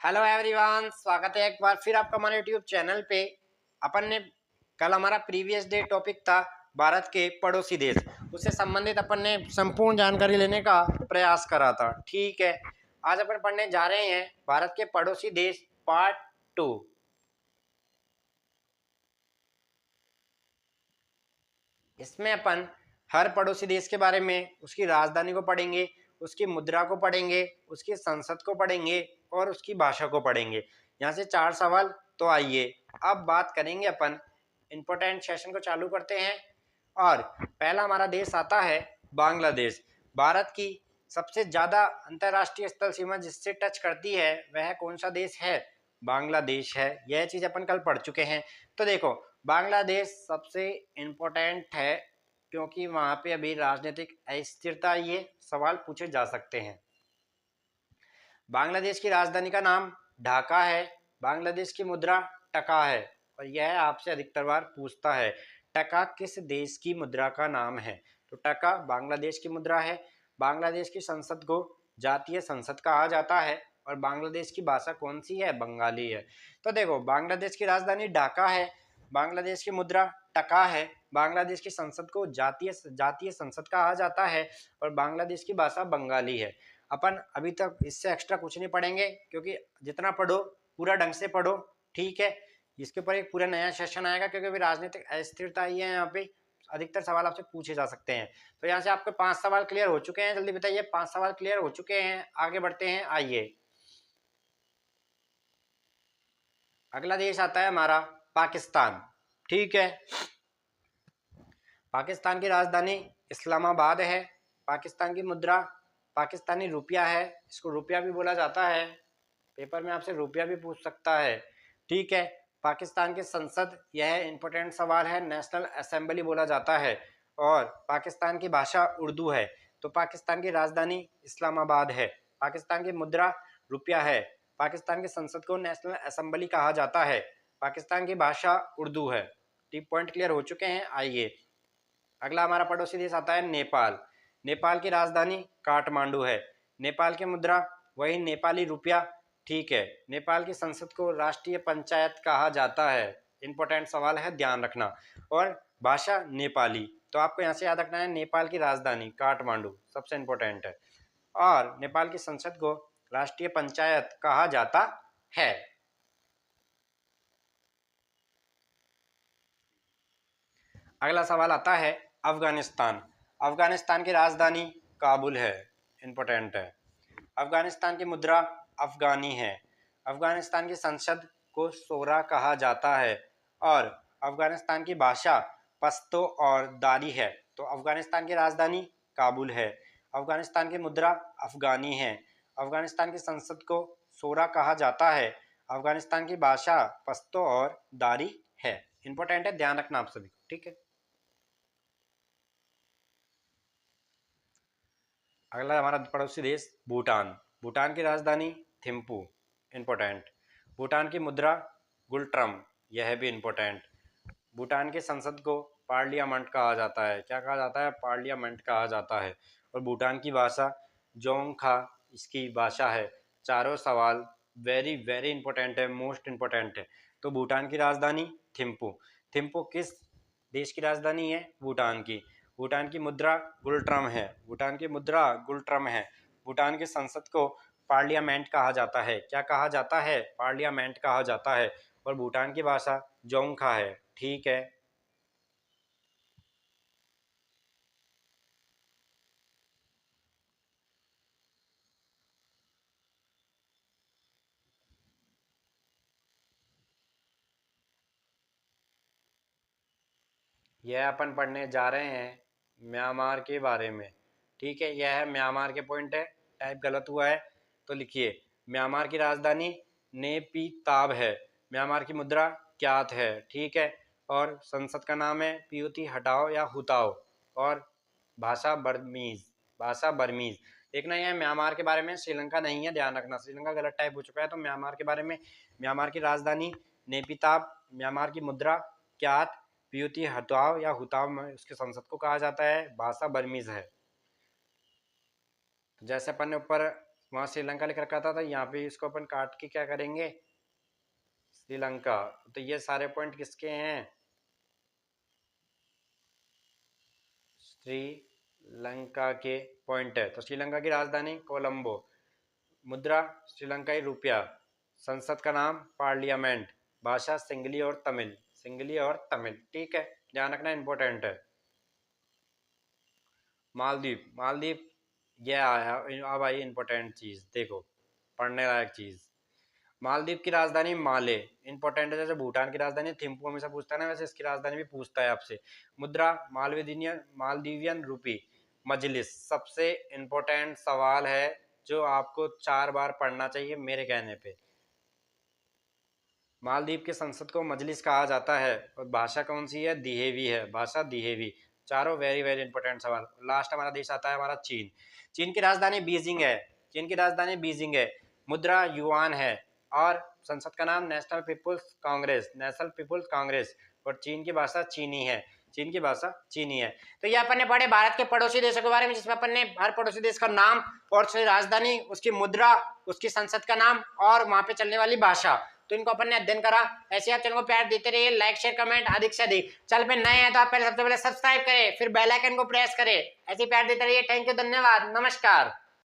Hello everyone, स्वागत है एक बार फिर आपका हमारे यूट्यूब चैनल पे। अपन ने कल हमारा प्रीवियस डे टॉपिक था भारत के पड़ोसी देश, उससे संबंधित अपन ने संपूर्ण जानकारी लेने का प्रयास करा था। ठीक है, आज अपन पढ़ने जा रहे हैं भारत के पड़ोसी देश पार्ट 2। इसमें अपन हर पड़ोसी देश के बारे में उसकी राजधानी को पढ़ेंगे, उसकी मुद्रा को पढ़ेंगे, उसकी संसद को पढ़ेंगे और उसकी भाषा को पढ़ेंगे। यहाँ से 4 सवाल। तो आइए अब बात करेंगे अपन, इंपॉर्टेंट सेशन को चालू करते हैं। और पहला हमारा देश आता है बांग्लादेश। भारत की सबसे ज्यादा अंतरराष्ट्रीय स्थल सीमा जिससे टच करती है वह कौन सा देश है? बांग्लादेश है। यह चीज अपन कल पढ़ चुके हैं। तो देखो, बांग्लादेश सबसे इम्पोर्टेंट है क्योंकि वहां पे अभी राजनीतिक अस्थिरता, ये सवाल पूछे जा सकते हैं। बांग्लादेश की राजधानी का नाम ढाका है। बांग्लादेश की मुद्रा टका है। और यह आपसे अधिकतर बार पूछता है, टका किस देश की मुद्रा का नाम है? तो टका बांग्लादेश की मुद्रा है। बांग्लादेश की संसद को जातीय संसद कहा जाता है और बांग्लादेश की भाषा कौन सी है? बंगाली है। तो देखो, बांग्लादेश की राजधानी ढाका है, बांग्लादेश की मुद्रा टका है, बांग्लादेश की संसद को जातीय जातीय संसद कहा जाता है और बांग्लादेश की भाषा बंगाली है। अपन अभी तक इससे एक्स्ट्रा कुछ नहीं पढ़ेंगे क्योंकि जितना पढ़ो पूरा ढंग से पढ़ो। ठीक है, इसके ऊपर एक पूरा नया सेशन आएगा क्योंकि अभी राजनीतिक अस्थिरता ही है। यहाँ पे अधिकतर सवाल आपसे पूछे जा सकते हैं। तो यहाँ से आपके 5 सवाल क्लियर हो चुके हैं। जल्दी बताइए, 5 सवाल क्लियर हो चुके हैं। आगे बढ़ते हैं, आइए। अगला देश आता है हमारा पाकिस्तान। ठीक है, पाकिस्तान की राजधानी इस्लामाबाद है। पाकिस्तान की मुद्रा पाकिस्तानी रुपया है। इसको रुपया भी बोला जाता है, पेपर में आपसे रुपया भी पूछ सकता है। ठीक है, पाकिस्तान की संसद, यह इंपॉर्टेंट सवाल है, नेशनल असेंबली बोला जाता है। और पाकिस्तान की भाषा उर्दू है। तो पाकिस्तान की राजधानी इस्लामाबाद है। पाकिस्तान की मुद्रा रुपया है। पाकिस्तान की संसद को नेशनल असेंबली कहा जाता है। पाकिस्तान की भाषा उर्दू है। ठीक, पॉइंट क्लियर हो चुके हैं। आइए, अगला हमारा पड़ोसी देश आता है नेपाल। नेपाल की राजधानी काठमांडू है। नेपाल की मुद्रा वही नेपाली रुपया। ठीक है, नेपाल की संसद को राष्ट्रीय पंचायत कहा जाता है। इंपॉर्टेंट सवाल है, ध्यान रखना। और भाषा नेपाली। तो आपको यहाँ से याद रखना है, नेपाल की राजधानी काठमांडू सबसे इंपॉर्टेंट है और नेपाल की संसद को राष्ट्रीय पंचायत कहा जाता है। अगला सवाल आता है अफगानिस्तान। अफगानिस्तान की राजधानी काबुल है। इंपॉर्टेंट है। अफगानिस्तान की मुद्रा अफगानी है। अफगानिस्तान की संसद को शोरा कहा जाता है और अफगानिस्तान की भाषा पश्तो और दारी है। तो अफगानिस्तान की राजधानी काबुल है। अफगानिस्तान की मुद्रा अफगानी है। अफगानिस्तान की संसद को शोरा कहा जाता है। अफगानिस्तान की भाषा पश्तो और दारी है। इंपॉर्टेंट है, ध्यान रखना आप सभी को। ठीक है, अगला हमारा पड़ोसी देश भूटान। भूटान की राजधानी थिम्पू। इंपॉर्टेंट। भूटान की मुद्रा गुलट्रम, यह भी इंपॉर्टेंट। भूटान की संसद को पार्लियामेंट कहा जाता है। क्या कहा जाता है? पार्लियामेंट कहा जाता है। और भूटान की भाषा जोंगखा इसकी भाषा है। चारों सवाल वेरी वेरी इंपॉर्टेंट है, मोस्ट इंपॉर्टेंट है। तो भूटान की राजधानी थिम्पू। थिम्पू किस देश की राजधानी है? भूटान की। भूटान की मुद्रा गुलट्रम है। भूटान की मुद्रा गुलट्रम है। भूटान की संसद को पार्लियामेंट कहा जाता है। क्या कहा जाता है? पार्लियामेंट कहा जाता है। और भूटान की भाषा जोंगखा है। ठीक है, यह अपन पढ़ने जा रहे हैं म्यांमार के बारे में। ठीक है, यह है म्यांमार के पॉइंट है। टाइप गलत हुआ है तो लिखिए, म्यांमार की राजधानी नेपीताब है। म्यांमार की मुद्रा क्यात है। ठीक है, और संसद का नाम है पीओती हटाओ या हुताओ। और भाषा बर्मीज। भाषा बर्मीज। देखना, यह म्यांमार के बारे में, श्रीलंका नहीं है, ध्यान रखना। श्रीलंका गलत टाइप हो चुका है। तो म्यांमार के बारे में, म्यांमार की राजधानी नेपिताब, म्यांमार की मुद्रा क्यात, पीओती हटाओ या हुताओ में उसके संसद को कहा जाता है। भाषा बर्मीज है। तो जैसे अपन ने ऊपर वहाँ श्रीलंका लिख रखा था, तो यहाँ पे इसको अपन काट के क्या करेंगे, श्रीलंका। तो ये सारे पॉइंट किसके हैं, श्रीलंका के पॉइंट है। तो श्रीलंका की राजधानी कोलंबो, मुद्रा श्रीलंकाई रुपया, संसद का नाम पार्लियामेंट, भाषा सिंगली और तमिल, सिंगली और तमिल, ठीक है, ध्यान रखना इंपॉर्टेंट है। मालदीव, मालदीव ये आया, अब आई इंपॉर्टेंट चीज, देखो पढ़ने लायक चीज। मालदीव की राजधानी माले, इंपॉर्टेंट है, जैसे भूटान की राजधानी थिम्पू हमेशा पूछता है ना, वैसे इसकी राजधानी भी पूछता है आपसे। मुद्रा मालदीवियन, मालदीवियन रूपी, मजलिस, सबसे इंपॉर्टेंट सवाल है जो आपको 4 बार पढ़ना चाहिए मेरे कहने पे। मालदीव के संसद को मजलिस कहा जाता है, और भाषा कौन सी है, दिहेवी है, भाषा दिहेवी। चारों वेरी वेरी इंपॉर्टेंट सवाल। लास्ट हमारा देश आता है हमारा चीन। चीन की राजधानी बीजिंग है, चीन की राजधानी बीजिंग है, मुद्रा युआन है, और संसद का नाम National People's Congress, National People's Congress, और चीन की भाषा चीनी है, चीन की भाषा चीनी है। तो ये अपन ने पढ़े भारत के पड़ोसी देशों के बारे में, जिसमें अपन ने हर पड़ोसी देश का नाम और उसकी राजधानी, उसकी मुद्रा, उसकी संसद का नाम और वहां पे चलने वाली भाषा, तो इनको अपन ने अध्ययन करा। ऐसे आप चैनल को प्यार देते रहिए, लाइक शेयर कमेंट अधिक से अधिक। चैनल पे नए हैं तो आप पहले सबसे पहले सब्सक्राइब करें, फिर बेल आइकन को प्रेस करें, ऐसे प्यार देते रहिए। थैंक यू, धन्यवाद, नमस्कार।